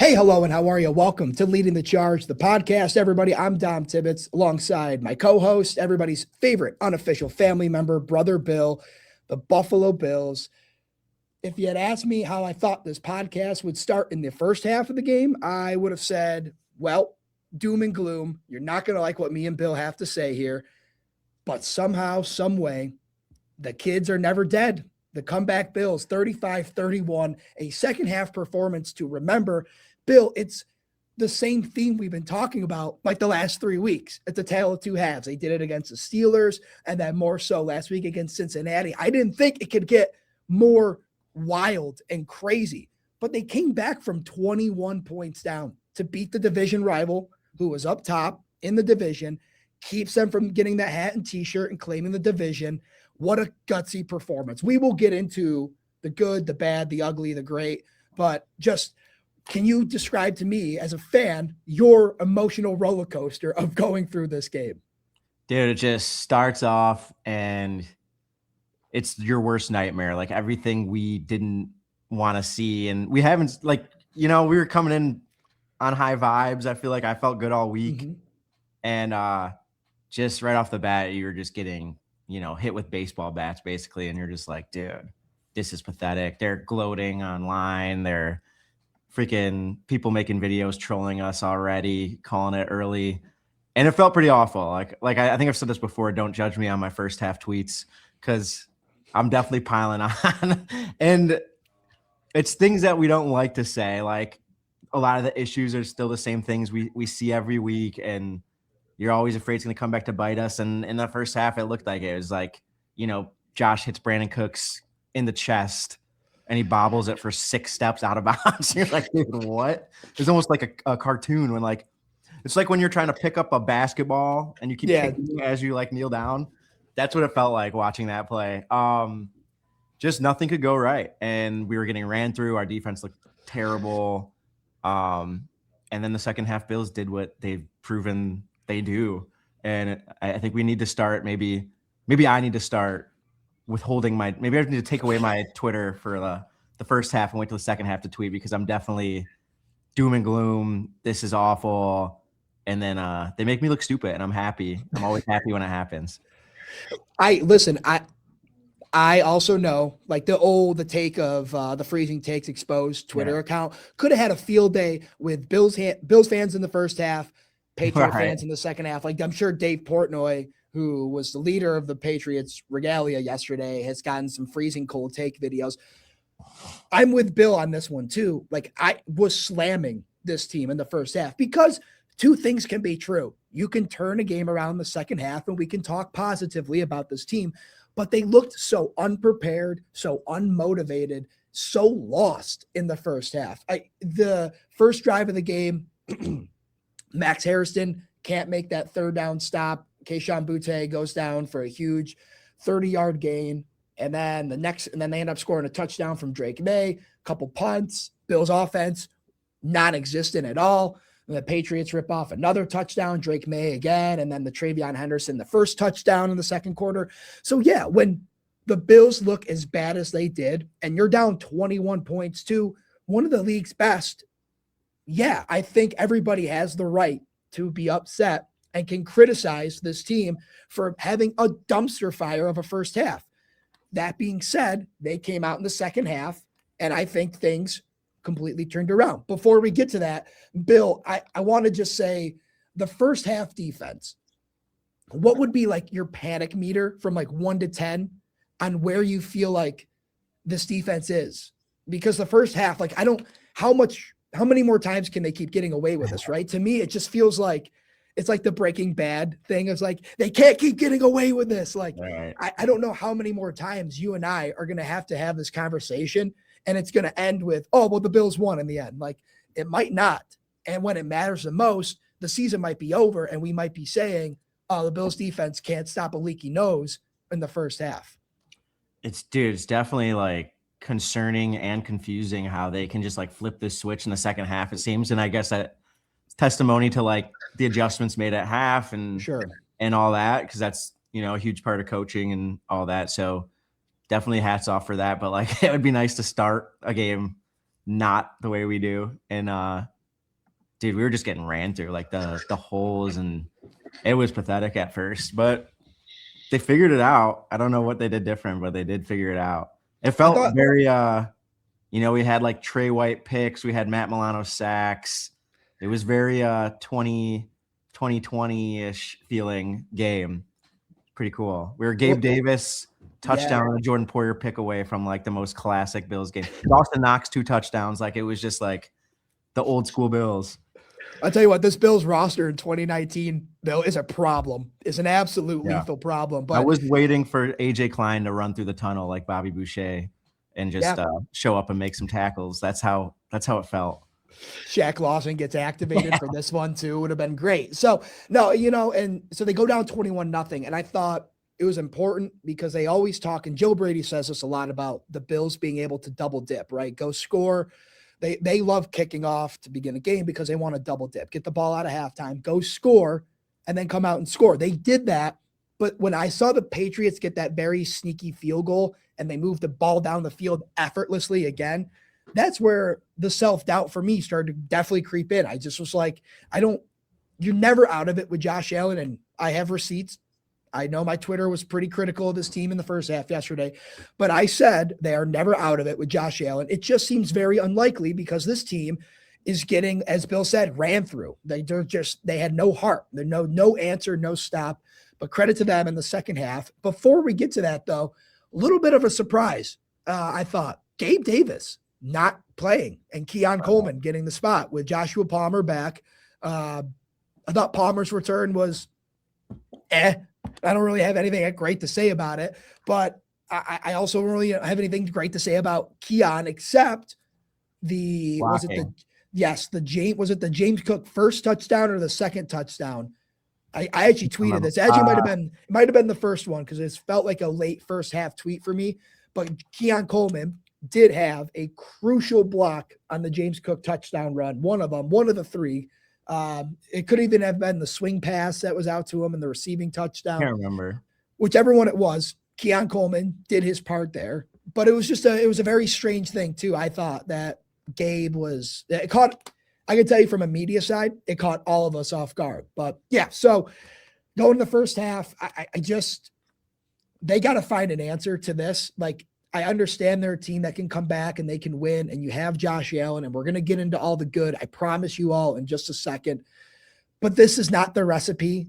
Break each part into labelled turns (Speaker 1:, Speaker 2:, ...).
Speaker 1: Hey, hello, and how are you? Welcome to Leading the Charge, the podcast, everybody. I'm Dom Tibbetts, alongside my co-host, everybody's favorite unofficial family member, Brother Bill, the Buffalo Bills. If you had asked me how I thought this podcast would start in the first half of the game, I would have said, well, doom and gloom. You're not going to like what me and Bill have to say here, but somehow, some way, the kids are never dead. The comeback Bills, 35-31, a second half performance to remember. Bill, it's the same theme we've been talking about like the last 3 weeks. It's a tale of two halves. They did it against the Steelers and then more so last week against Cincinnati. I didn't think it could get more wild and crazy, but they came back from 21 points down to beat the division rival who was up top in the division, keeps them from getting that hat and t-shirt and claiming the division. What a gutsy performance. We will get into the good, the bad, the ugly, the great, but just can you describe to me as a fan your emotional roller coaster of going through this game?
Speaker 2: Dude, it just starts off and it's your worst nightmare. Like everything we didn't want to see. And we haven't we were coming in on high vibes. I feel like I felt good all week.
Speaker 1: Mm-hmm.
Speaker 2: And just right off the bat, you were just getting, hit with baseball bats basically. And you're just like, dude, this is pathetic. They're gloating online. They're freaking people making videos trolling us already, calling it early. And it felt pretty awful. Like I think I've said this before, don't judge me on my first half tweets because I'm definitely piling on. And it's things that we don't like to say. Like a lot of the issues are still the same things we see every week. And you're always afraid it's going to come back to bite us. And in the first half, it looked like it was like, Josh hits Brandon Cooks in the chest and he bobbles it for 6 steps out of bounds. You're like, dude, what? It's almost like a cartoon when it's like when you're trying to pick up a basketball and you keep kicking as you kneel down. That's what it felt like watching that play. Just nothing could go right. And we were getting ran through. Our defense looked terrible. And then the second half Bills did what they've proven they do. And I think we need to start, maybe I need to start withholding maybe I need to take away my Twitter for the first half and wait till the second half to tweet because I'm definitely doom and gloom. This is awful. And then they make me look stupid and I'm happy. I'm always happy when it happens.
Speaker 1: I also know the take of the Freezing Takes Exposed Twitter account could have had a field day with Bills fans in the first half, Patriot fans in the second half. Like I'm sure Dave Portnoy, who was the leader of the Patriots regalia yesterday, has gotten some freezing cold take videos. I'm with Bill on this one too. Like I was slamming this team in the first half because two things can be true. You can turn a game around the second half and we can talk positively about this team, but they looked so unprepared, so unmotivated, so lost in the first half. The first drive of the game, Max Harrison can't make that third down stop. Keyshawn Butte goes down for a huge 30-yard gain. And then they end up scoring a touchdown from Drake May, a couple punts, Bills offense, non-existent at all. And the Patriots rip off another touchdown, Drake May again, and then the Travion Henderson, the first touchdown in the second quarter. So yeah, when the Bills look as bad as they did, and you're down 21 points to one of the league's best, yeah, I think everybody has the right to be upset and can criticize this team for having a dumpster fire of a first half. That being said, they came out in the second half, and I think things completely turned around. Before we get to that, Bill, I want to just say the first half defense, what would be like your panic meter from 1 to 10 on where you feel like this defense is? Because the first half, how many more times can they keep getting away with this, right? To me, it just feels like it's like the Breaking Bad thing. It's like, they can't keep getting away with this.
Speaker 2: Right.
Speaker 1: I don't know how many more times you and I are going to have this conversation, and it's going to end with, oh, well, the Bills won in the end. It might not. And when it matters the most, the season might be over, and we might be saying, oh, the Bills defense can't stop a leaky nose in the first half.
Speaker 2: It's definitely concerning and confusing how they can just flip this switch in the second half, it seems. And I guess that testimony to the adjustments made at half and
Speaker 1: sure,
Speaker 2: and all that, because that's a huge part of coaching and all that. So definitely hats off for that. But it would be nice to start a game not the way we do. And dude, we were just getting ran through like the holes, and it was pathetic at first, but they figured it out. I don't know what they did different, but they did figure it out. It felt very we had like Trey White picks, we had Matt Milano sacks. It was very 2020-ish feeling game. Pretty cool. We were Gabe Davis touchdown and a Jordan Poyer pick away from like the most classic Bills game. Dawson Knox 2 touchdowns. Like it was just like the old school Bills.
Speaker 1: I'll tell you what, this Bills roster in 2019, Bill, is a problem. It's an absolute lethal problem. But
Speaker 2: I was waiting for AJ Klein to run through the tunnel like Bobby Boucher and just show up and make some tackles. That's how it felt.
Speaker 1: Shaq Lawson gets activated for this one too. Would have been great. So no, and so they go down 21-0. And I thought it was important because they always talk, and Joe Brady says this a lot about the Bills being able to double dip, right? Go score. They love kicking off to begin a game because they want to double dip, get the ball out of halftime, go score, and then come out and score. They did that. But when I saw the Patriots get that very sneaky field goal and they moved the ball down the field effortlessly again, that's where the self-doubt for me started to definitely creep in. I just was like, you're never out of it with Josh Allen. And I have receipts. I know my Twitter was pretty critical of this team in the first half yesterday, but I said they are never out of it with Josh Allen. It just seems very unlikely because this team is getting, as Bill said, ran through. They had no heart. There's no answer, no stop, but credit to them in the second half. Before we get to that though, a little bit of a surprise. I thought Gabe Davis not playing and Keon Coleman getting the spot with Joshua Palmer back. I thought Palmer's return was I don't really have anything great to say about it, but I also don't really have anything great to say about Keon except the James Cook first touchdown or the second touchdown? I actually tweeted this. It might have been the first one because it felt like a late first half tweet for me. But Keon Coleman did have a crucial block on the James Cook touchdown run. One of the three. It could even have been the swing pass that was out to him and the receiving touchdown.
Speaker 2: I can't remember. Whichever
Speaker 1: one it was, Keon Coleman did his part there. But it was a very strange thing too. I thought that Gabe I can tell you from a media side, it caught all of us off guard. But yeah, so going to the first half, they got to find an answer to this. Like, I understand they're a team that can come back and they can win, and you have Josh Allen, and we're going to get into all the good. I promise you all in just a second. But this is not the recipe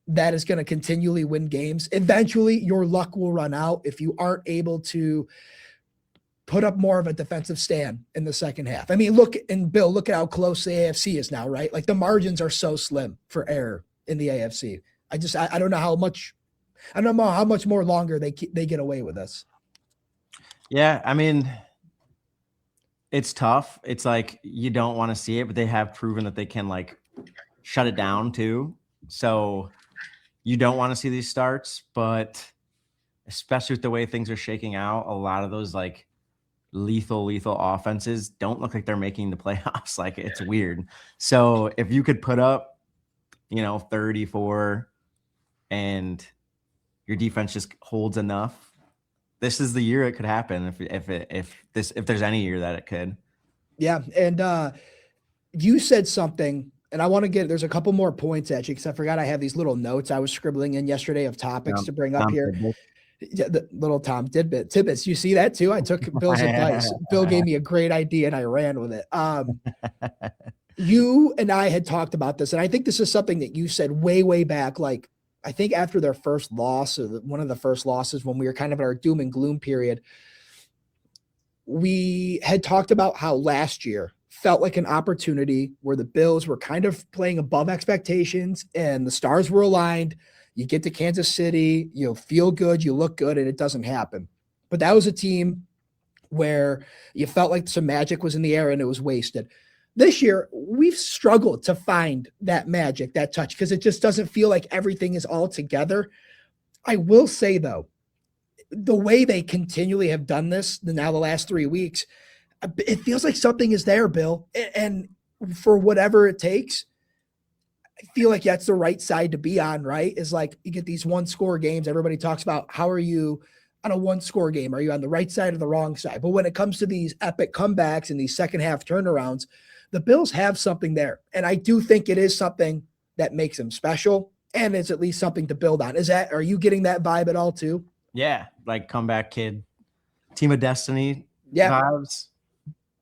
Speaker 1: that is going to continually win games. Eventually, your luck will run out if you aren't able to put up more of a defensive stand in the second half. I mean, look at how close the AFC is now, right? Like the margins are so slim for error in the AFC. I don't know how much more longer they get away with this.
Speaker 2: Yeah, I mean, it's tough. It's like you don't want to see it, but they have proven that they can like shut it down too. So you don't want to see these starts, but especially with the way things are shaking out, a lot of those like lethal offenses don't look like they're making the playoffs. Like it's weird. So if you could put up, 34 and your defense just holds enough, this is the year it could happen. If there's any year that it could.
Speaker 1: Yeah. And you said something, and I want to there's a couple more points actually, because I forgot I have these little notes I was scribbling in yesterday of topics to bring up here. Yeah, the little Tom tidbits. You see that too? I took Bill's advice. Bill gave me a great idea and I ran with it. You and I had talked about this, and I think this is something that you said way back. Like, I think after their first loss, or one of the first losses when we were kind of in our doom and gloom period, we had talked about how last year felt like an opportunity where the Bills were kind of playing above expectations and the stars were aligned. You get to Kansas City, you feel good, you look good, and it doesn't happen. But that was a team where you felt like some magic was in the air and it was wasted. This year, we've struggled to find that magic, that touch, because it just doesn't feel like everything is all together. I will say, though, the way they continually have done this now the last 3 weeks, it feels like something is there, Bill. And for whatever it takes, I feel like that's the right side to be on, right? Is like you get these one-score games. Everybody talks about how are you on a one-score game? Are you on the right side or the wrong side? But when it comes to these epic comebacks and these second-half turnarounds, the Bills have something there. And I do think it is something that makes them special, and it's at least something to build on. Are you getting that vibe at all too?
Speaker 2: Yeah. Like comeback kid, team of destiny vibes.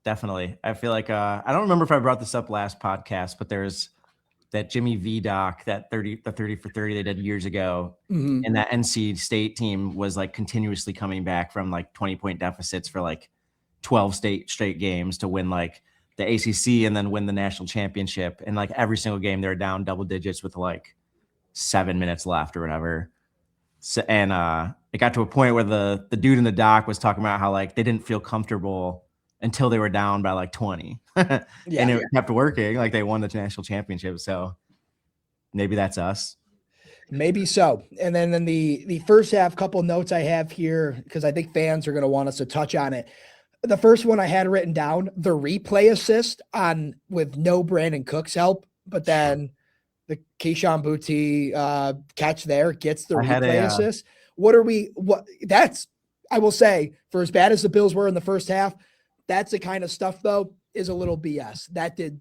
Speaker 2: Definitely. I feel like, I don't remember if I brought this up last podcast, but there's that Jimmy V doc, the 30 for 30 they did years ago.
Speaker 1: Mm-hmm.
Speaker 2: And that NC State team was like continuously coming back from like 20-point deficits for like 12 straight games to win like the ACC and then win the national championship. And like every single game, they're down double digits with like 7 minutes left or whatever. So, and it got to a point where the dude in the doc was talking about how like they didn't feel comfortable until they were down by like 20. And it kept working. Like they won the national championship. So maybe that's us.
Speaker 1: Maybe so. And then in the first half, couple notes I have here, because I think fans are going to want us to touch on it. The first one I had written down, the replay assist with no Brandon Cook's help, but then the Keyshawn Boutte catch there gets the replay assist. I will say, for as bad as the Bills were in the first half, that's the kind of stuff though is a little BS.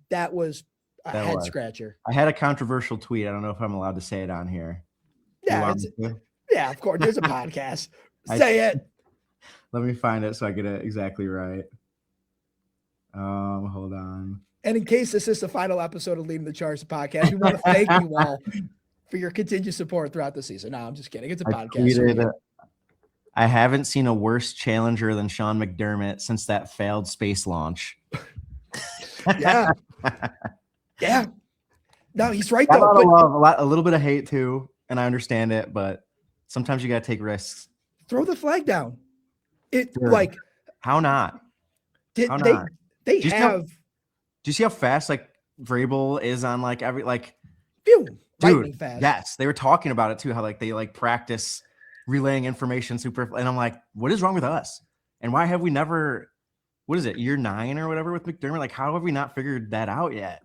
Speaker 1: That was a head scratcher.
Speaker 2: I had a controversial tweet. I don't know if I'm allowed to say it on here.
Speaker 1: Yeah, of course. There's a podcast. Say it.
Speaker 2: Let me find it so I get it exactly right. Hold on.
Speaker 1: And in case this is the final episode of Leading the Charge, the podcast, we want to thank you all for your continued support throughout the season. No, I'm just kidding. It's a podcast.
Speaker 2: I haven't seen a worse challenger than Sean McDermott since that failed space launch.
Speaker 1: Yeah. Yeah. No, he's right though.
Speaker 2: A little bit of hate too, and I understand it, but sometimes you got to take risks.
Speaker 1: Throw the flag down.
Speaker 2: How not?
Speaker 1: Do you
Speaker 2: see how fast like Vrabel is on like every
Speaker 1: dude fast?
Speaker 2: Yes, they were talking about it too. How like they like practice relaying information super, and I'm like, what is wrong with us? And why have we never? What is it, year 9 or whatever with McDermott? Like, how have we not figured that out yet?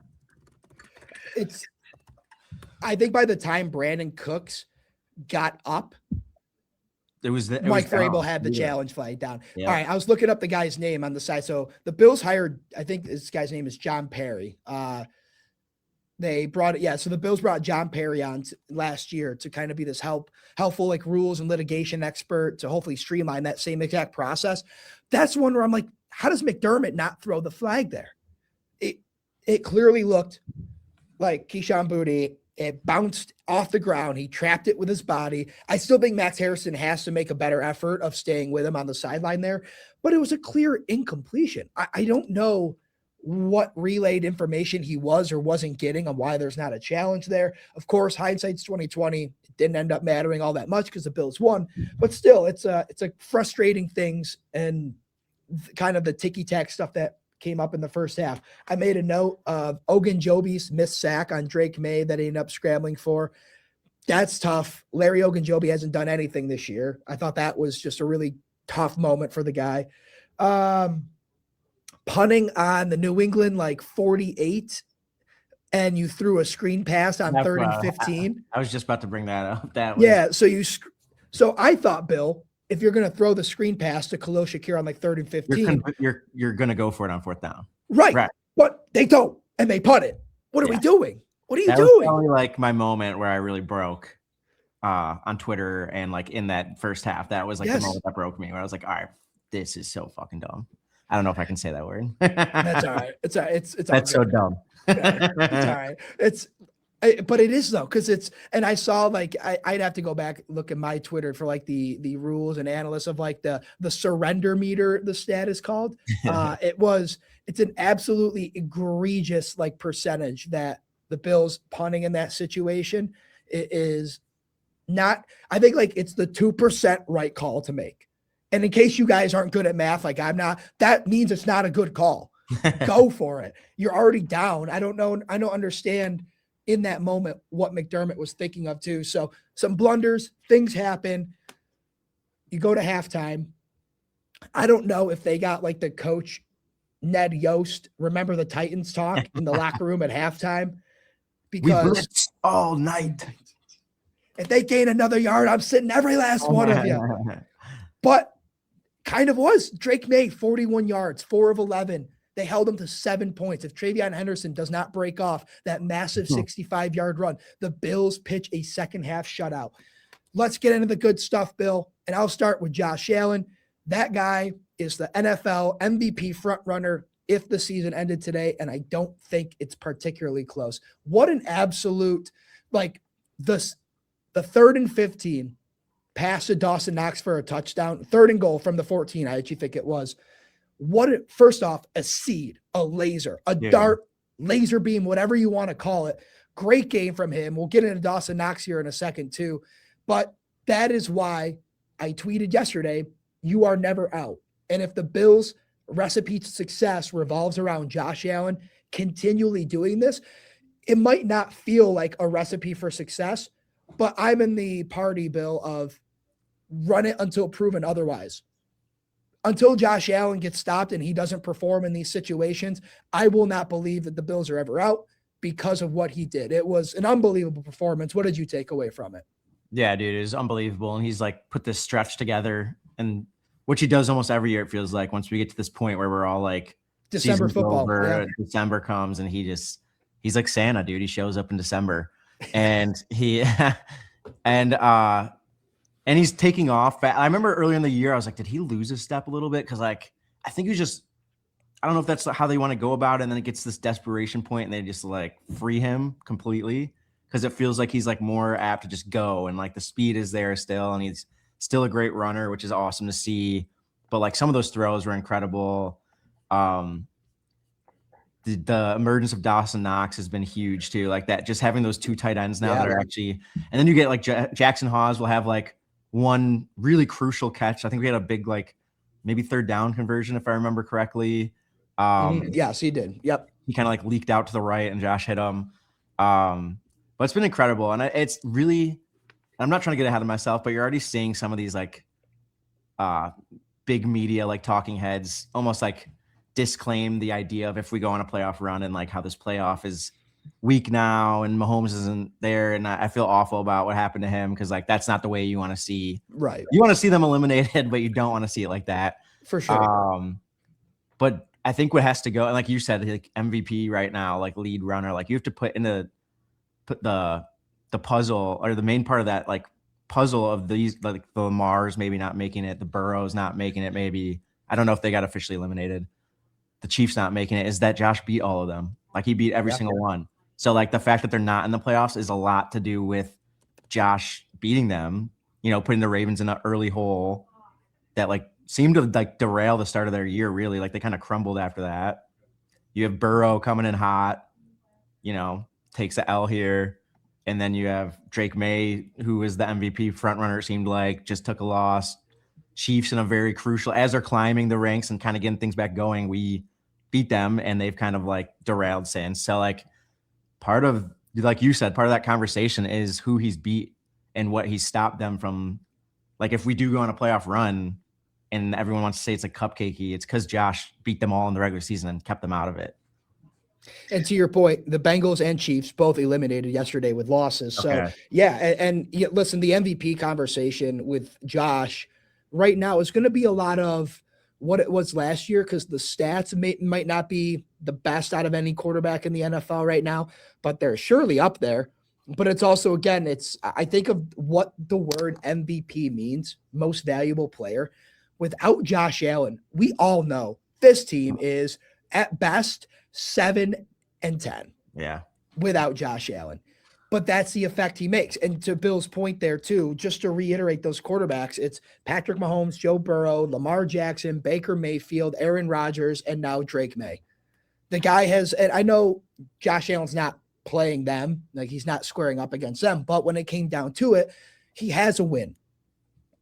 Speaker 1: I think by the time Brandon Cooks got up,
Speaker 2: Mike
Speaker 1: Vrabel had the challenge flag down. Yeah. All right, I was looking up the guy's name on the side. So the Bills hired, I think this guy's name is John Perry. They brought it. Yeah. So the Bills brought John Perry on last year to kind of be this helpful, like rules and litigation expert to hopefully streamline that same exact process. That's one where I'm like, how does McDermott not throw the flag there? It clearly looked like Keyshawn Boutte. It bounced off the ground. He trapped it with his body. I still think Max Harrison has to make a better effort of staying with him on the sideline there, but it was a clear incompletion. I don't know what relayed information he was or wasn't getting on why there's not a challenge there. Of course, hindsight's 2020. It didn't end up mattering all that much because the Bills won, but still it's a frustrating things and kind of the ticky-tack stuff that came up in the first half. I made a note of Ogunjobi's missed sack on Drake May that he ended up scrambling for. That's tough. Larry Ogunjobi hasn't done anything this year. I thought that was just a really tough moment for the guy. Punting on the New England 48, and you threw a screen pass on 3rd and 15.
Speaker 2: I was just about to bring that up.
Speaker 1: So I thought, Bill, if you're going to throw the screen pass to Khalil Shakir on 3rd and 15,
Speaker 2: you're going to go for it on 4th down.
Speaker 1: Right. But they don't, and they punt it. What are we doing? What are you doing?
Speaker 2: Was probably my moment where I really broke on Twitter and in that first half. That was the moment that broke me, where I was like, all right, this is so fucking dumb. I don't know if I can say that word.
Speaker 1: That's all right. It's all right.
Speaker 2: That's so dumb.
Speaker 1: Yeah, it's all right. But it is though, because and I saw I'd have to go back, look at my Twitter for the rules and analysts of the surrender meter, the stat is called. It's an absolutely egregious percentage that the Bills punting in that situation. It is not, I think it's the 2% right call to make. And in case you guys aren't good at math, I'm not, that means it's not a good call. Go for it. You're already down. I don't know. I don't understand in that moment what McDermott was thinking of too. So some blunders, things happen. You go to halftime. I don't know if they got the coach Ned Yost. Remember the Titans talk in the locker room at halftime? Because
Speaker 2: we blitzed all night.
Speaker 1: If they gain another yard, I'm sitting every last one of you. But kind of was. Drake May, 41 yards, 4 of 11, They held them to 7 points. If Travion Henderson does not break off that massive 65-yard run, the Bills pitch a second half shutout. Let's get into the good stuff, Bill. And I'll start with Josh Allen. That guy is the NFL MVP frontrunner if the season ended today, and I don't think it's particularly close. What an absolute, like, the 3rd and 15 pass to Dawson Knox for a touchdown, 3rd and goal from the 14, I actually think it was. First off, a seed, a laser, a dart, laser beam, whatever you want to call it. Great game from him. We'll get into Dawson Knox here in a second too. But that is why I tweeted yesterday, you are never out. And if the Bills' recipe to success revolves around Josh Allen continually doing this, it might not feel like a recipe for success, but I'm in the party, Bill, of run it until proven otherwise. Until Josh Allen gets stopped and he doesn't perform in these situations, I will not believe that the Bills are ever out because of what he did. It was an unbelievable performance. What did you take away from it?
Speaker 2: Yeah, dude, it was unbelievable. And he's like put this stretch together, and which he does almost every year, it feels like, once we get to this point where we're all like,
Speaker 1: December football.
Speaker 2: Over, December comes and he's like Santa, dude. He shows up in December and and he's taking off. I remember earlier in the year, I was like, did he lose his step a little bit? Because, like, I think he was just, I don't know if that's how they want to go about it. And then it gets this desperation point and they just like free him completely, because it feels like he's like more apt to just go, and like the speed is there still, and he's still a great runner, which is awesome to see. But like some of those throws were incredible. The emergence of Dawson Knox has been huge too. Like that, just having those 2 tight ends now that are actually, and then you get like Jackson Hawes will have like one really crucial catch. I think we had a big, like maybe 3rd down conversion, if I remember correctly.
Speaker 1: Yes, he did. Yep.
Speaker 2: He kind of like leaked out to the right and Josh hit him. But it's been incredible. And it's really, I'm not trying to get ahead of myself, but you're already seeing some of these like big media, like talking heads, almost like disclaim the idea of if we go on a playoff run, and like how this playoff is weak now and Mahomes isn't there. And I feel awful about what happened to him, because like that's not the way you want to see.
Speaker 1: Right.
Speaker 2: You want to see them eliminated, but you don't want to see it like that.
Speaker 1: For sure.
Speaker 2: But I think what has to go, and like you said, like MVP right now, like lead runner, like you have to put the puzzle, or the main part of that like puzzle of these, like the Lamars maybe not making it, the Burrows not making it, maybe, I don't know if they got officially eliminated, the Chiefs not making it, is that Josh beat all of them. Like he beat every single one. So like the fact that they're not in the playoffs is a lot to do with Josh beating them, you know, putting the Ravens in an early hole that like seemed to like derail the start of their year. Really, like they kind of crumbled after that. You have Burrow coming in hot, you know, takes the L here. And then you have Drake May, who is the MVP frontrunner, it seemed like, just took a loss. Chiefs in a very crucial, as they're climbing the ranks and kind of getting things back going, we beat them, and they've kind of like derailed since. So like part of, like you said, part of that conversation is who he's beat and what he's stopped them from. Like if we do go on a playoff run and everyone wants to say it's like cupcakey, it's because Josh beat them all in the regular season and kept them out of it.
Speaker 1: And to your point, the Bengals and Chiefs both eliminated yesterday with losses. So and listen, the MVP conversation with Josh right now is going to be a lot of what it was last year, because the stats might not be the best out of any quarterback in the NFL right now, but they're surely up there. But it's also, again, I think of what the word MVP means, most valuable player. Without Josh Allen, we all know this team is at best 7-10.
Speaker 2: Yeah.
Speaker 1: Without Josh Allen. But that's the effect he makes. And to Bill's point there too, just to reiterate those quarterbacks, it's Patrick Mahomes, Joe Burrow, Lamar Jackson, Baker Mayfield, Aaron Rodgers, and now Drake May. The guy has, and I know Josh Allen's not playing them, like he's not squaring up against them, but when it came down to it, he has a win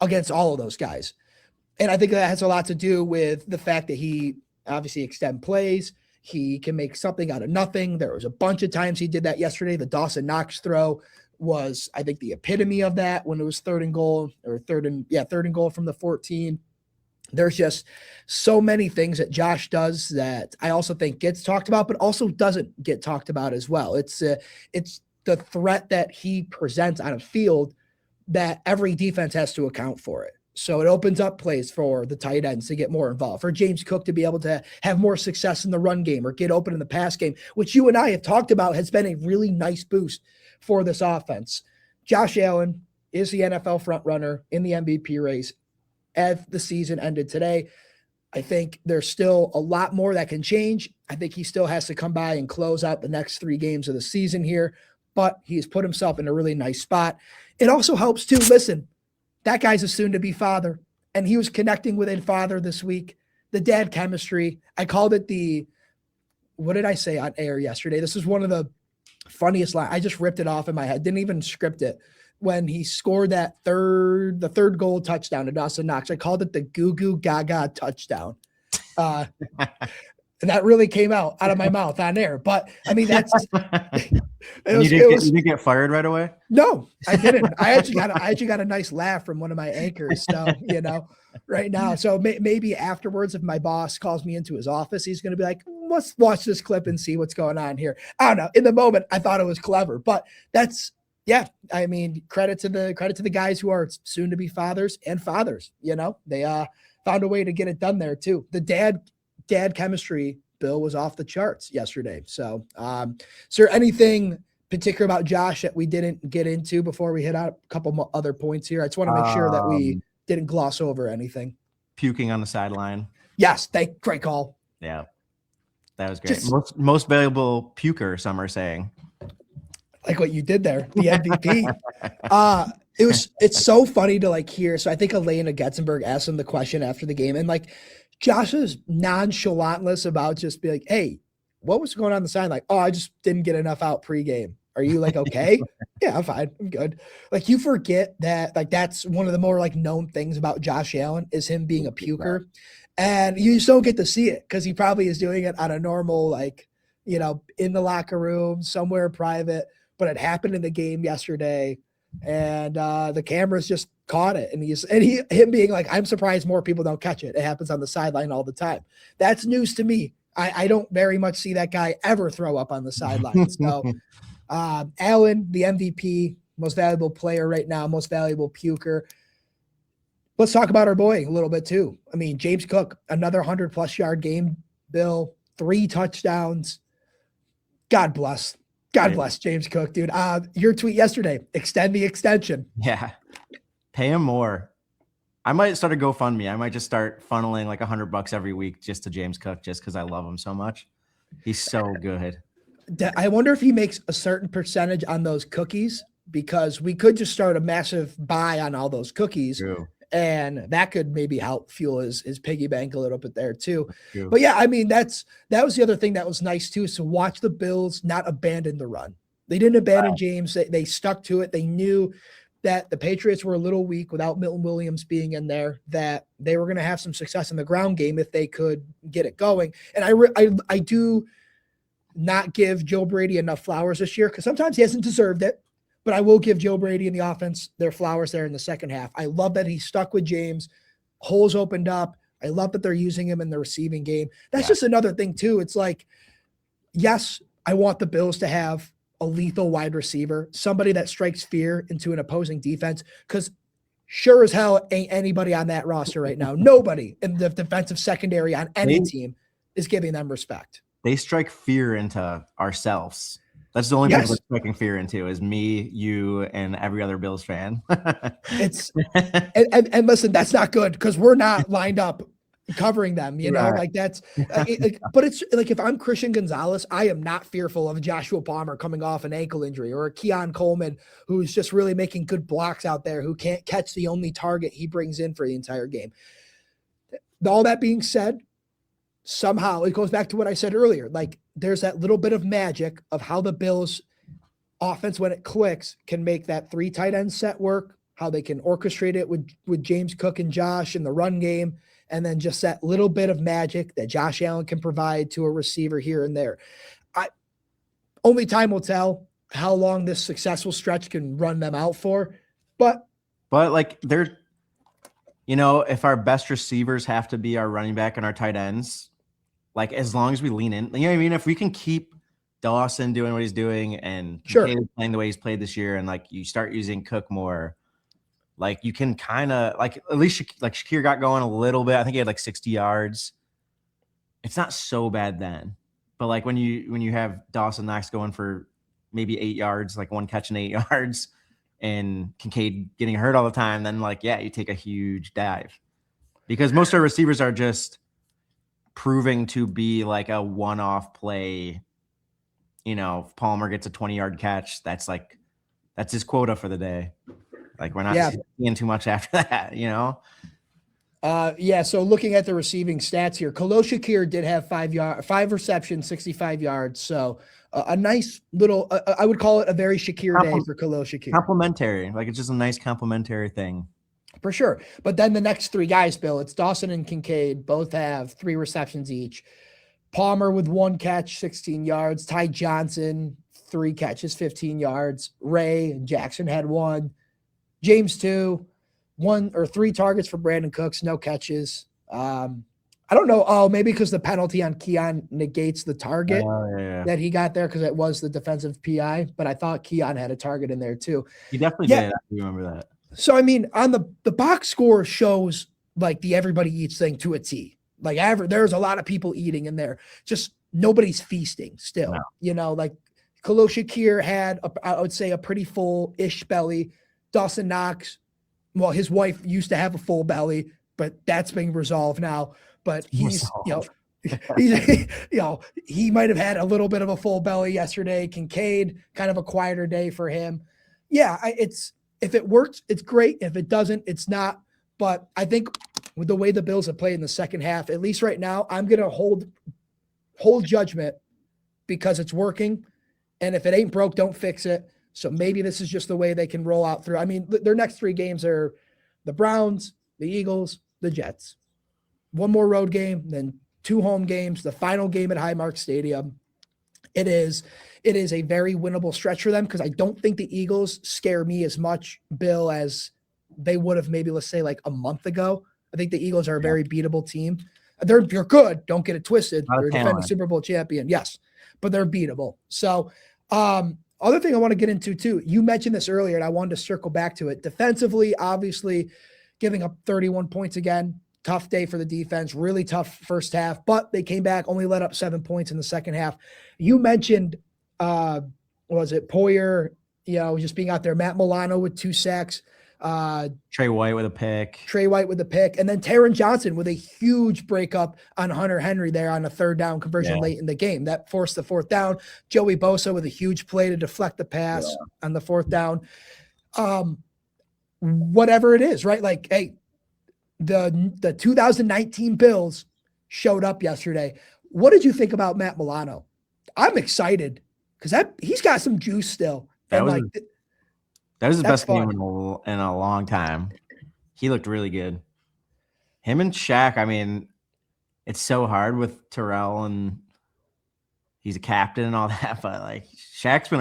Speaker 1: against all of those guys. And I think that has a lot to do with the fact that he obviously extend plays. He can make something out of nothing. There was a bunch of times he did that yesterday. The Dawson Knox throw was, I think, the epitome of that when it was 3rd and goal, or 3rd and goal from the 14. There's just so many things that Josh does that I also think gets talked about, but also doesn't get talked about as well. It's the threat that he presents on a field that every defense has to account for it. So it opens up plays for the tight ends to get more involved, for James Cook to be able to have more success in the run game or get open in the pass game, which you and I have talked about has been a really nice boost for this offense. Josh Allen is the NFL front runner in the MVP race as the season ended today. I think there's still a lot more that can change. I think he still has to come by and close out the next 3 games of the season here, but he's put himself in a really nice spot. It also helps too. Listen, that guy's a soon-to-be father, and he was connecting with a father this week. The dad chemistry. I called it what did I say on air yesterday? This is one of the funniest lines. I just ripped it off in my head. Didn't even script it. When he scored the third goal touchdown to Dawson Knox, I called it the Goo Goo Gaga touchdown. And that really came out of my mouth on air. But I mean, that's
Speaker 2: you didn't get fired right away?
Speaker 1: No, I didn't. I actually got a nice laugh from one of my anchors. So, right now. So maybe afterwards, if my boss calls me into his office, he's going to be like, let's watch this clip and see what's going on here. I don't know. In the moment, I thought it was clever, but yeah. I mean, credit to the guys who are soon to be fathers and fathers. They found a way to get it done there too. The dad chemistry, Bill, was off the charts yesterday. So, is there anything particular about Josh that we didn't get into before we hit out a couple other points here? I just want to make sure that we didn't gloss over anything.
Speaker 2: Puking on the sideline.
Speaker 1: Yes, great call.
Speaker 2: Yeah, that was great. Most valuable puker, some are saying.
Speaker 1: Like what you did there, the MVP. It's so funny to hear. So I think Elena Getzenberg asked him the question after the game, and Josh is nonchalantness about just be like, hey, what was going on the side? Oh, I just didn't get enough out pregame. Are you okay? Yeah, I'm fine. I'm good. You forget that that's one of the more known things about Josh Allen is him being a puker. And you just don't get to see it because he probably is doing it on a normal, in the locker room, somewhere private. But it happened in the game yesterday. And the cameras just caught it, and him being like, I'm surprised more people don't catch it. It happens on the sideline all the time. That's news to me. I don't very much see that guy ever throw up on the sideline. So Allen, the MVP, most valuable player right now, most valuable puker. Let's talk about our boy a little bit too. I mean, James Cook, another 100+ yard game, Bill, 3 touchdowns. God bless James Cook, dude. Your tweet yesterday, extend the extension.
Speaker 2: Yeah. Pay him more. I might start a GoFundMe. I might just start funneling $100 every week just to James Cook, just because I love him so much. He's so good.
Speaker 1: I wonder if he makes a certain percentage on those cookies, because we could just start a massive buy on all those cookies.
Speaker 2: True.
Speaker 1: And that could maybe help fuel his piggy bank a little bit there too.
Speaker 2: True.
Speaker 1: But yeah, I mean, that was the other thing that was nice too, is to watch the Bills not abandon the run. They didn't abandon James. They stuck to it. They knew that the Patriots were a little weak without Milton Williams being in there, that they were going to have some success in the ground game if they could get it going. And I do not give Joe Brady enough flowers this year, because sometimes he hasn't deserved it. But I will give Joe Brady and the offense their flowers there in the second half. I love that he stuck with James. Holes opened up. I love that they're using him in the receiving game. That's just another thing too. It's yes, I want the Bills to have a lethal wide receiver, somebody that strikes fear into an opposing defense, because sure as hell ain't anybody on that roster right now. Nobody in the defensive secondary on any team is giving them respect.
Speaker 2: They strike fear into ourselves. That's the only people that's striking fear into is me, you, and every other Bills fan.
Speaker 1: And listen, that's not good, because we're not lined up covering them, that's but it's if I'm Christian Gonzalez, I am not fearful of Joshua Palmer coming off an ankle injury, or a Keon Coleman who's just really making good blocks out there, who can't catch the only target he brings in for the entire game. All that being said, somehow it goes back to what I said earlier. There's that little bit of magic of how the Bills offense, when it clicks, can make that 3 tight end set work, how they can orchestrate it with James Cook and Josh in the run game, and then just that little bit of magic that Josh Allen can provide to a receiver here and there. Only time will tell how long this successful stretch can run them out for. But
Speaker 2: they're, if our best receivers have to be our running back and our tight ends, as long as we lean in, if we can keep Dawson doing what he's doing and playing the way he's played this year, and you start using Cook more, Like you can kind of like at least like Shakir got going a little bit. I think he had like 60 yards. It's not so bad then, but like when you have Dawson Knox going for maybe 8 yards, like one catch and 8 yards, and Kincaid getting hurt all the time, then like yeah, you take a huge dive because most of our receivers are just proving to be like a one-off play. You know, if Palmer gets a 20-yard catch, that's his quota for the day. Like we're not seeing too much after that, you know?
Speaker 1: Yeah. So looking at the receiving stats here, Khalil Shakir did have 5 receptions, 65 yards. So a nice little, I would call it a very Shakir day for Khalil Shakir.
Speaker 2: Complimentary. Like it's just a nice complimentary thing.
Speaker 1: For sure. But then the next 3 guys, Bill, it's Dawson and Kincaid, both have 3 receptions each. Palmer with 1 catch, 16 yards. Ty Johnson, 3 catches, 15 yards. Ray and Jackson had 1. James 2, 1 or 3 targets for Brandon Cooks, no catches. I don't know. Oh, maybe because the penalty on Keon negates the target that he got there because it was the defensive PI. But I thought Keon had a target in there too.
Speaker 2: He definitely did. I remember that.
Speaker 1: So, I mean, on the box score shows like the everybody eats thing to a T. Like there's a lot of people eating in there. Just nobody's feasting still. No. You know, like Khalil Shakir had, I would say, a pretty full-ish belly. Dawson Knox, well, his wife used to have a full belly, but that's being resolved now. But he's, he might have had a little bit of a full belly yesterday. Kincaid, kind of a quieter day for him. Yeah, if it works, it's great. If it doesn't, it's not. But I think with the way the Bills have played in the second half, at least right now, I'm going to hold judgment because it's working. And if it ain't broke, don't fix it. So maybe this is just the way they can roll out through. I mean, their next 3 games are the Browns, the Eagles, the Jets. 1 more road game, then 2 home games, the final game at Highmark Stadium. It is a very winnable stretch for them because I don't think the Eagles scare me as much, Bill, as they would have maybe, let's say, like a month ago. I think the Eagles are a very beatable team. They're good. Don't get it twisted. They're a defending Super Bowl champion. Yes, but they're beatable. So, other thing I want to get into too, you mentioned this earlier and I wanted to circle back to it. Defensively, obviously giving up 31 points again, tough day for the defense, really tough first half, but they came back, only let up 7 points in the second half. You mentioned, was it Poyer, just being out there, Matt Milano with 2 sacks,
Speaker 2: Trey White with a pick,
Speaker 1: and then Taron Johnson with a huge breakup on Hunter Henry there on a 3rd down conversion late in the game that forced the 4th down. Joey Bosa with a huge play to deflect the pass on the 4th down. Whatever it is, right? Like, hey, the 2019 Bills showed up yesterday. What did you think about Matt Milano? I'm excited because he's got some juice still.
Speaker 2: That was the best game in a long time. He looked really good. Him and Shaq, I mean, it's so hard with Terrell and he's a captain and all that, but like Shaq's been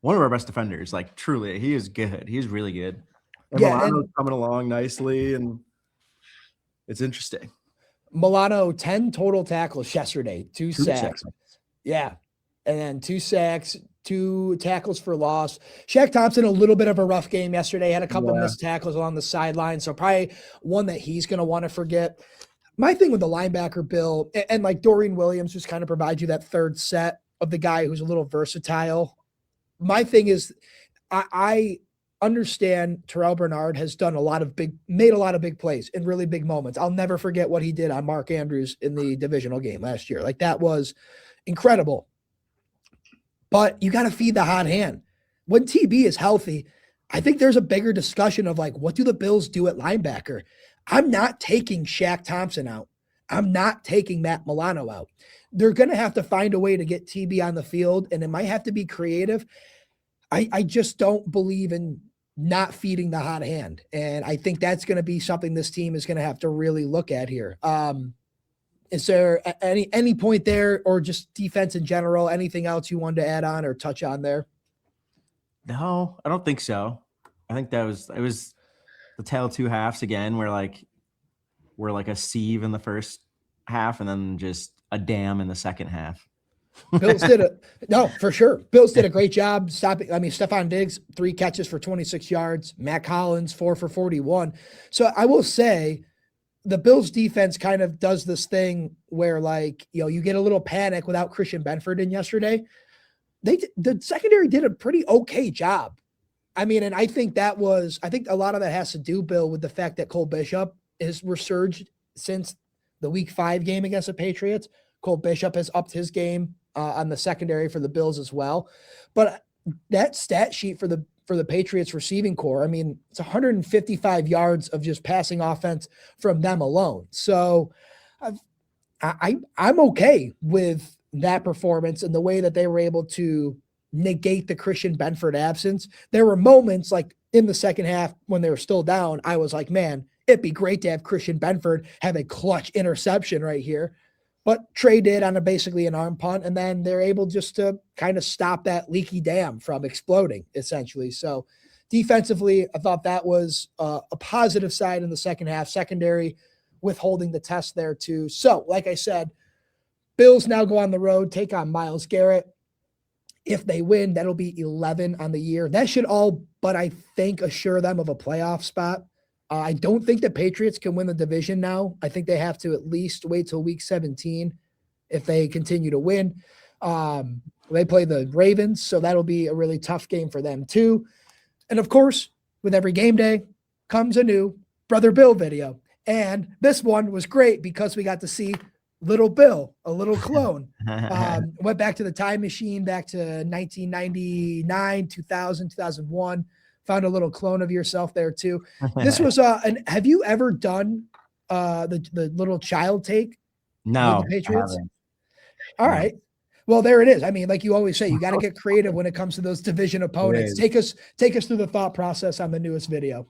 Speaker 2: one of our best defenders. Like truly, he is good. He's really good. And Milano's coming along nicely and it's interesting.
Speaker 1: Milano, 10 total tackles yesterday, 2 sacks. Yeah. And then 2 sacks, 2 tackles for loss. Shaq Thompson, a little bit of a rough game yesterday, had a couple of missed tackles along the sideline. So probably one that he's going to want to forget. My thing with the linebacker, Bill, and like Dorian Williams just kind of provides you that 3rd set of the guy who's a little versatile. My thing is I understand Terrell Bernard has made a lot of big plays in really big moments. I'll never forget what he did on Mark Andrews in the divisional game last year. Like that was incredible. But you got to feed the hot hand. When TB is healthy, I think there's a bigger discussion of like, what do the Bills do at linebacker? I'm not taking Shaq Thompson out. I'm not taking Matt Milano out. They're going to have to find a way to get TB on the field, and it might have to be creative. I just don't believe in not feeding the hot hand. And I think that's going to be something this team is going to have to really look at here. Is there any point there, or just defense in general, anything else you wanted to add on or touch on there?
Speaker 2: No, I don't think so. I think it was the tale of 2 halves again, where we're like a sieve in the first half and then just a dam in the second half.
Speaker 1: Bills did no, for sure. Bills did a great job stopping. I mean, Stephon Diggs, 3 catches for 26 yards. Matt Collins, 4 for 41. So I will say the Bills defense kind of does this thing where, like, you get a little panic without Christian Benford in yesterday. The secondary did a pretty okay job. I mean, and I think a lot of that has to do, Bill, with the fact that Cole Bishop is resurged since the Week 5 game against the Patriots. Cole Bishop has upped his game on the secondary for the Bills as well. But that stat sheet for the Patriots receiving core, I mean, it's 155 yards of just passing offense from them alone. So I'm okay with that performance and the way that they were able to negate the Christian Benford absence. There were moments like in the second half when they were still down, I was like, man, it'd be great to have Christian Benford have a clutch interception right here. But Trey did on basically an arm punt, and then they're able just to kind of stop that leaky dam from exploding, essentially. So defensively, I thought that was a positive side in the second half. Secondary withholding the test there too. So, like I said, Bills now go on the road, take on Myles Garrett. If they win, that'll be 11 on the year. That should all, but I think, assure them of a playoff spot. I don't think the Patriots can win the division now. I think they have to at least wait till week 17 if they continue to win. They play the Ravens, so that'll be a really tough game for them too. And of course, with every game day comes a new Brother Bill video. And this one was great because we got to see little Bill, a little clone. Went back to the time machine, back to 1999, 2000, 2001. Found a little clone of yourself there too. This was have you ever done the little child take?
Speaker 2: No,
Speaker 1: with the Patriots? All right. Well, there it is. I mean, like you always say, you got to get creative when it comes to those division opponents. Take us through the thought process on the newest video.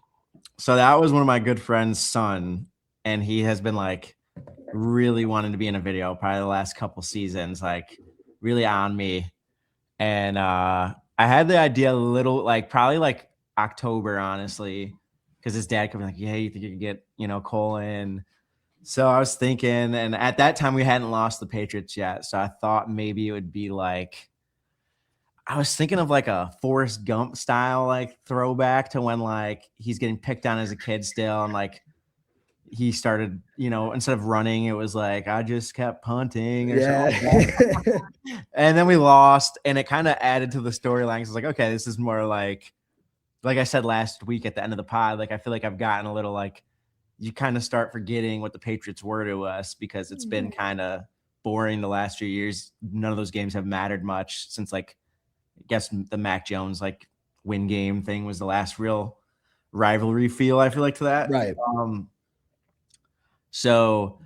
Speaker 2: So that was one of my good friend's son, and he has been like really wanting to be in a video probably the last couple seasons, like really on me. And I had the idea a little, like probably like October, honestly, because his dad could be like, yeah, you think you could get, Cole in? So I was thinking, and at that time we hadn't lost the Patriots yet. So I thought maybe it would be like, I was thinking of like a Forrest Gump style, like throwback to when like he's getting picked on as a kid still. And like, he started, instead of running, it was like, I just kept punting or something. And then we lost, and it kind of added to the storyline. It's like, okay, this is more like I said last week at the end of the pod, like, I feel like I've gotten a little like, you kind of start forgetting what the Patriots were to us because it's been kind of boring the last few years. None of those games have mattered much since, like, I guess the Mac Jones, like, win game thing was the last real rivalry feel, I feel like, to that.
Speaker 1: Right.
Speaker 2: So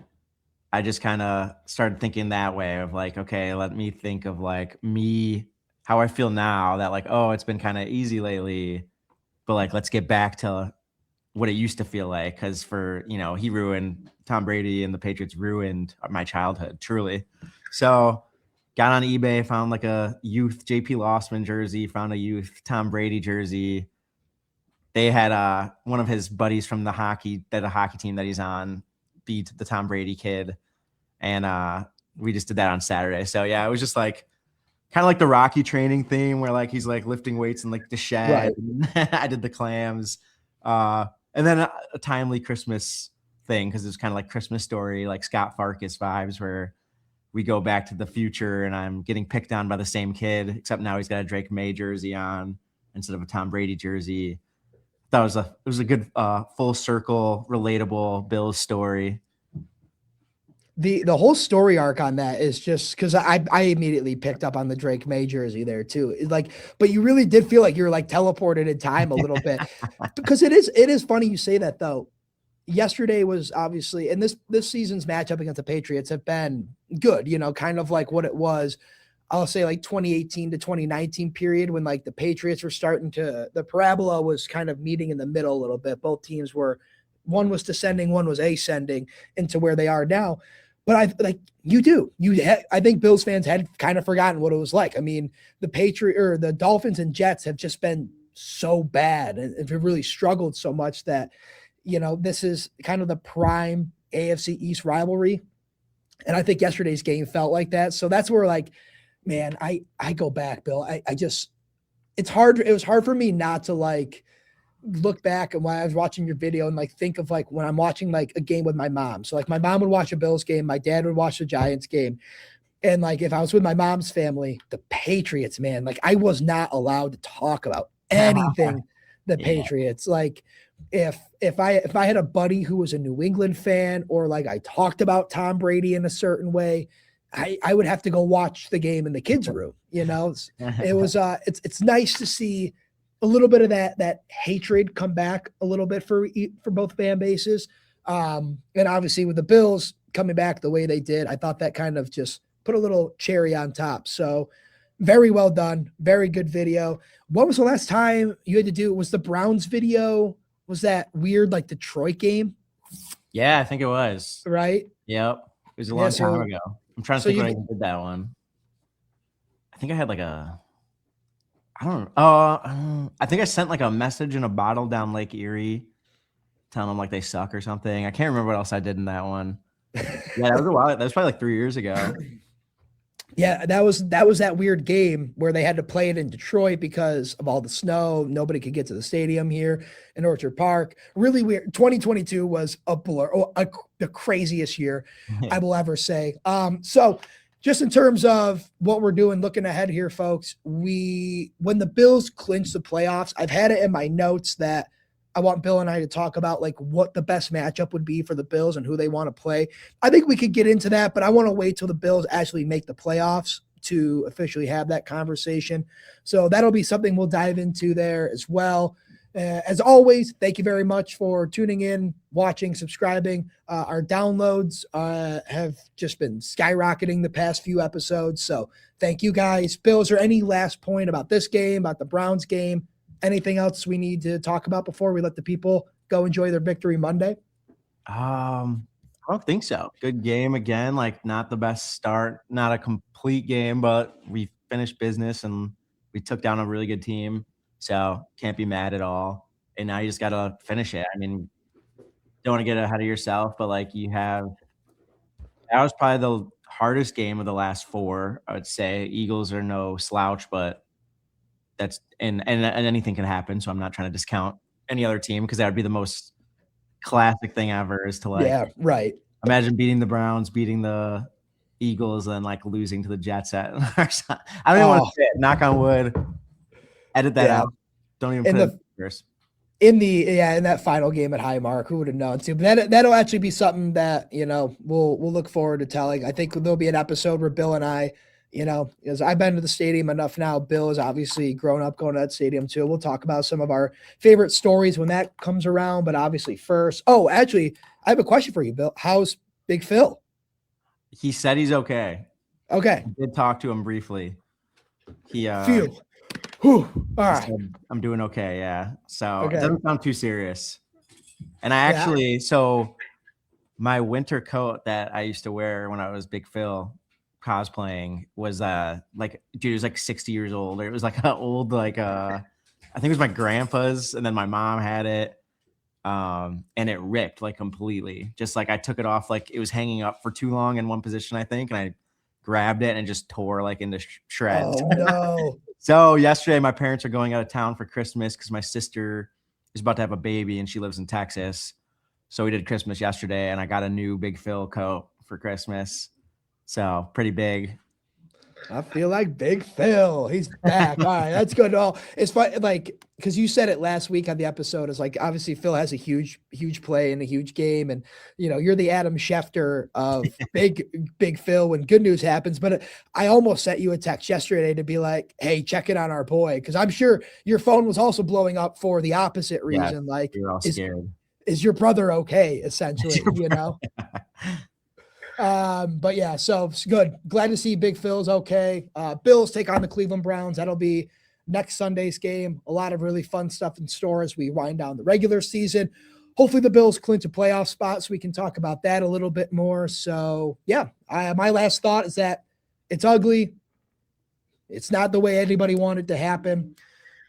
Speaker 2: I just kind of started thinking that way of like, okay, let me think of like me, how I feel now that like, oh, it's been kind of easy lately, but like, let's get back to what it used to feel like. Cause for, he ruined Tom Brady and the Patriots ruined my childhood, truly. So got on eBay, found like a youth JP Lossman jersey, found a youth Tom Brady jersey. They had one of his buddies from the hockey team that he's on beat the Tom Brady kid. And we just did that on Saturday. So yeah, it was just like kind of like the Rocky training theme where like he's like lifting weights in like the shed. Right. I did the clams. And then a timely Christmas thing because it's kind of like Christmas Story, like Scott Farkas vibes where we go back to the future and I'm getting picked on by the same kid, except now he's got a Drake May jersey on instead of a Tom Brady jersey. That was it was a good full circle, relatable Bills story.
Speaker 1: The whole story arc on that is just because I immediately picked up on the Drake May jersey there too. Like, but you really did feel like you're like teleported in time a little bit because it is funny you say that though. Yesterday was obviously, and this season's matchup against the Patriots have been good, kind of like what it was. I'll say like 2018 to 2019 period when like the Patriots were starting to, the parabola was kind of meeting in the middle a little bit. Both teams were, one was descending, one was ascending into where they are now. But I think Bills fans had kind of forgotten what it was like. I mean, the Dolphins and Jets have just been so bad and have really struggled so much that, this is kind of the prime AFC East rivalry. And I think yesterday's game felt like that. So that's where like man, I go back, Bill. I just it's hard. It was hard for me not to like look back and while I was watching your video and like think of like when I'm watching like a game with my mom. So like my mom would watch a Bills game, my dad would watch the Giants game. And like if I was with my mom's family, the Patriots, man, like I was not allowed to talk about anything the
Speaker 2: Yeah.
Speaker 1: Patriots. Like if I had a buddy who was a New England fan or like I talked about Tom Brady in a certain way, I would have to go watch the game in the kids' room. You know, it was it's nice to see a little bit of that hatred come back a little bit for both fan bases. And obviously with the Bills coming back the way they did, I thought that kind of just put a little cherry on top. So very well done. Very good video. When was the last time you had to do? Was the Browns video? Was that weird, like Detroit game?
Speaker 2: Yeah, I think it was.
Speaker 1: Right.
Speaker 2: Yep. It was a long time ago. I'm trying to think when I did that one. I think I had like I think I sent like a message in a bottle down Lake Erie telling them like they suck or something. I can't remember what else I did in that one. Yeah, that was a while. That was probably like 3 years ago.
Speaker 1: Yeah, that was that weird game where they had to play it in Detroit because of all the snow. Nobody could get to the stadium here in Orchard Park. Really weird. 2022 was a blur, the craziest year I will ever say. So just in terms of what we're doing, looking ahead here, folks, when the Bills clinch the playoffs, I've had it in my notes that I want Bill and I to talk about like what the best matchup would be for the Bills and who they want to play. I think we could get into that, but I want to wait till the Bills actually make the playoffs to officially have that conversation. So that'll be something we'll dive into there as well. As always, thank you very much for tuning in, watching, subscribing. Our downloads have just been skyrocketing the past few episodes. So thank you guys. Bill, is there any last point about this game, about the Browns game? Anything else we need to talk about before we let the people go enjoy their victory Monday?
Speaker 2: I don't think so. Good game again. Like not the best start, not a complete game, but we finished business and we took down a really good team. So can't be mad at all. And now you just got to finish it. I mean, don't want to get ahead of yourself, but like that was probably the hardest game of the last 4. I would say Eagles are no slouch, but that's and anything can happen. So I'm not trying to discount any other team because that would be the most classic thing ever is to like,
Speaker 1: yeah, right.
Speaker 2: Imagine beating the Browns, beating the Eagles, and like losing to the Jets at. I don't even want to say it. Knock on wood. Edit that out. Don't even put it first.
Speaker 1: In that final game at Highmark, who would have known too? But that'll actually be something that we'll look forward to telling. I think there'll be an episode where Bill and I, because I've been to the stadium enough now. Bill has obviously grown up going to that stadium too. We'll talk about some of our favorite stories when that comes around. But obviously first, actually, I have a question for you, Bill. How's Big Phil?
Speaker 2: He said he's okay.
Speaker 1: Okay.
Speaker 2: I did talk to him briefly. He
Speaker 1: All right.
Speaker 2: said, I'm doing okay, yeah. So It doesn't sound too serious. And I actually, so my winter coat that I used to wear when I was Big Phil cosplaying was like, dude, it was like 60 years old. It was like an old, like I think it was my grandpa's, and then my mom had it. And it ripped like completely. Just like I took it off, like it was hanging up for too long in one position, I think, and I grabbed it and just tore like into shreds.
Speaker 1: Oh no.
Speaker 2: So yesterday my parents are going out of town for Christmas because my sister is about to have a baby and she lives in Texas. So we did Christmas yesterday and I got a new Big Phil coat for Christmas. So pretty big.
Speaker 1: I feel like Big Phil. He's back. All right, that's good. Well, it's fun, like, because you said it last week on the episode. Is like obviously Phil has a huge play in a huge game, and you're the Adam Schefter of Big Phil when good news happens. But I almost sent you a text yesterday to be like, "Hey, check in on our boy," because I'm sure your phone was also blowing up for the opposite reason.
Speaker 2: Yeah,
Speaker 1: like,
Speaker 2: you're all scared.
Speaker 1: Is your brother okay? Essentially, But yeah, so it's good. Glad to see Big Phil's okay. Bills take on the Cleveland Browns. That'll be next Sunday's game. A lot of really fun stuff in store as we wind down the regular season. Hopefully the Bills clinch a playoff spot so we can talk about that a little bit more. So yeah, my last thought is that it's ugly. It's not the way anybody wanted to happen.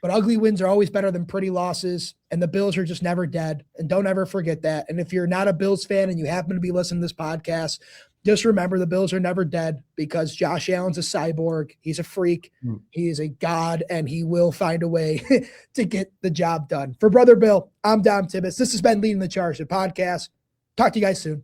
Speaker 1: But ugly wins are always better than pretty losses, and the Bills are just never dead. And don't ever forget that. And if you're not a Bills fan and you happen to be listening to this podcast, just remember the Bills are never dead because Josh Allen's a cyborg. He's a freak. He is a god, and he will find a way to get the job done. For Brother Bill, I'm Dom Tibbetts. This has been Leading the Charge, the podcast. Talk to you guys soon.